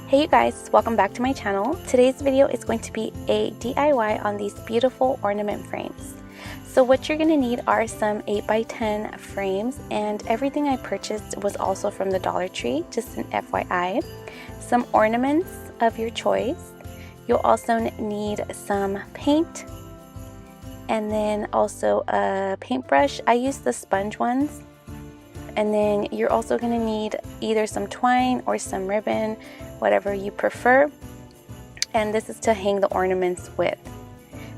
Hey you guys, welcome back to my channel. Today's video is going to be a DIY on these beautiful ornament frames. So what you're going to need are some 8x10 frames, and everything I purchased was also from the Dollar Tree, just an FYI. Some ornaments of your choice. You'll also need some paint, and then also a paintbrush. I use the sponge ones. And then you're also going to need either some twine or some ribbon, whatever you prefer. And this is to hang the ornaments with.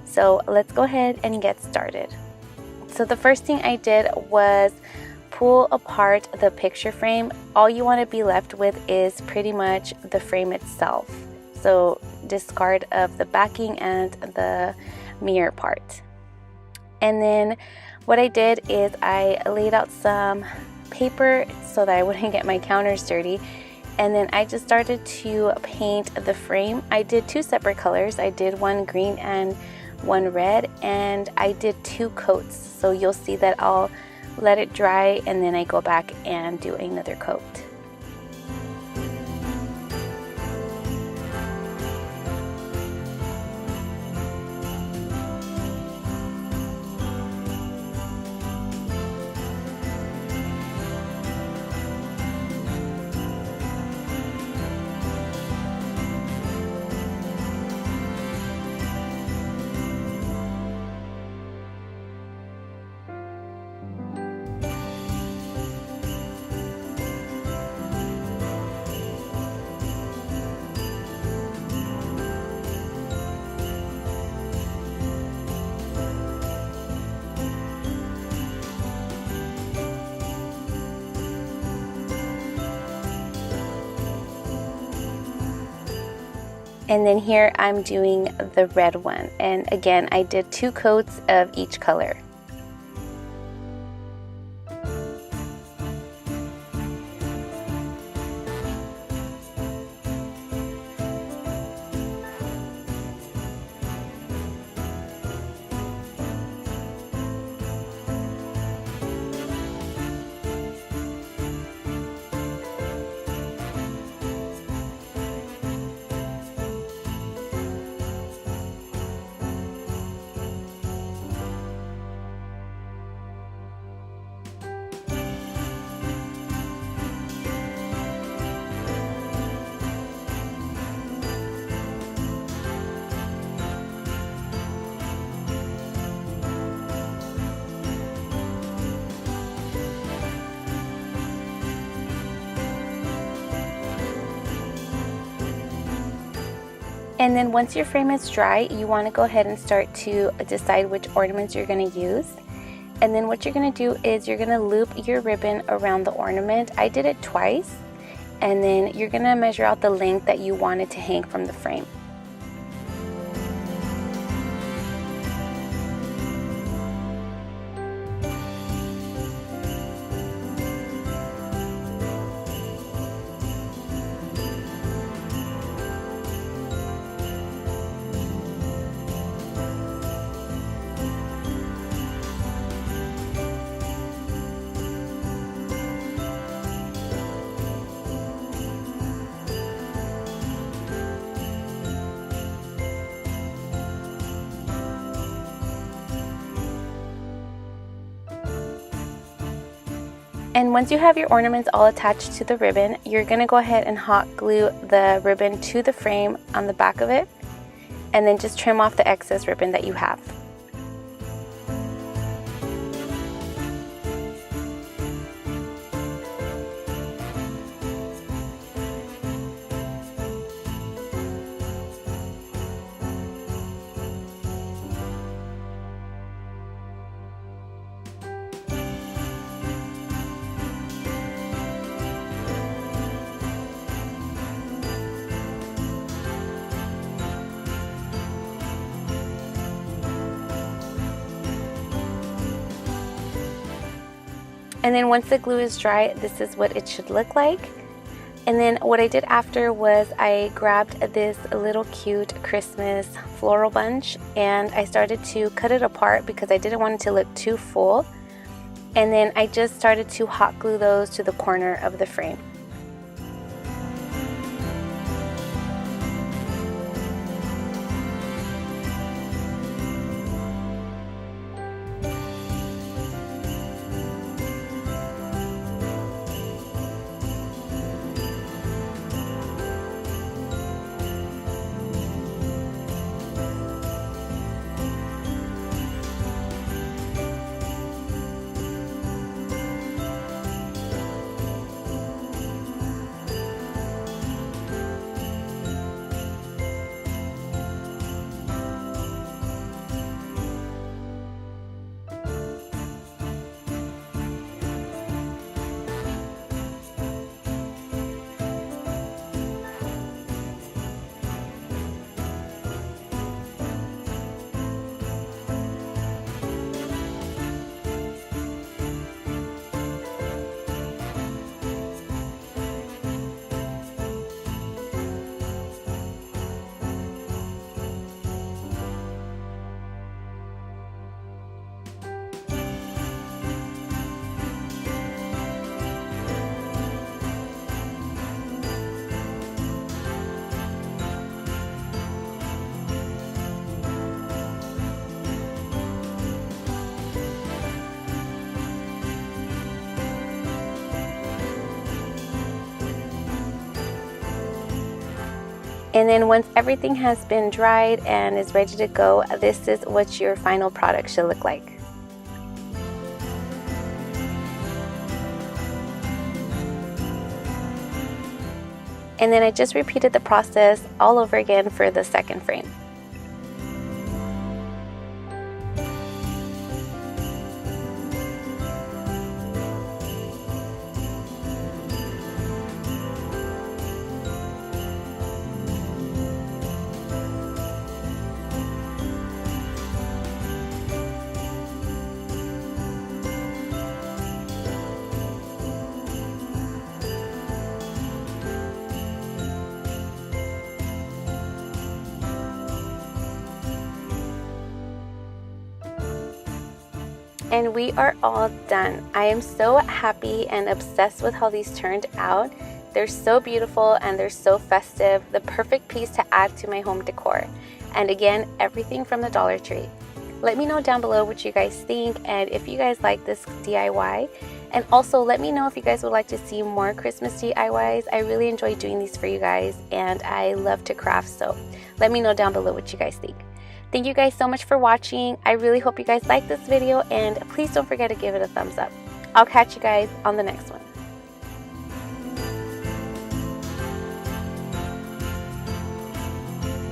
So let's go ahead and get started. So the first thing I did was pull apart the picture frame. All you want to be left with is pretty much the frame itself. So discard of the backing and the mirror part. And then what I did is I laid out some paper so that I wouldn't get my counters dirty, and then I just started to paint the frame. I did two separate colors. I did one green and one red, and I did two coats, so you'll see that I'll let it dry and then I go back and do another coat. And then here I'm doing the red one, and again I did two coats of each color. And then once your frame is dry, you want to go ahead and start to decide which ornaments you're going to use. And then what you're going to do is you're going to loop your ribbon around the ornament. I did it twice. And then you're going to measure out the length that you want it to hang from the frame. And once you have your ornaments all attached to the ribbon, you're going to go ahead and hot glue the ribbon to the frame on the back of it, and then just trim off the excess ribbon that you have. And then once the glue is dry, this is what it should look like. And then what I did after was I grabbed this little cute Christmas floral bunch and I started to cut it apart because I didn't want it to look too full. And then I just started to hot glue those to the corner of the frame. And then once everything has been dried and is ready to go, this is what your final product should look like. And then I just repeated the process all over again for the second frame. And we are all done. I am so happy and obsessed with how these turned out. They're so beautiful and they're so festive. The perfect piece to add to my home decor. And again, everything from the Dollar Tree. Let me know down below what you guys think and if you guys like this DIY. And also let me know if you guys would like to see more Christmas DIYs. I really enjoy doing these for you guys and I love to craft, so let me know down below what you guys think. Thank you guys so much for watching. I really hope you guys like this video and please don't forget to give it a thumbs up. I'll catch you guys on the next one.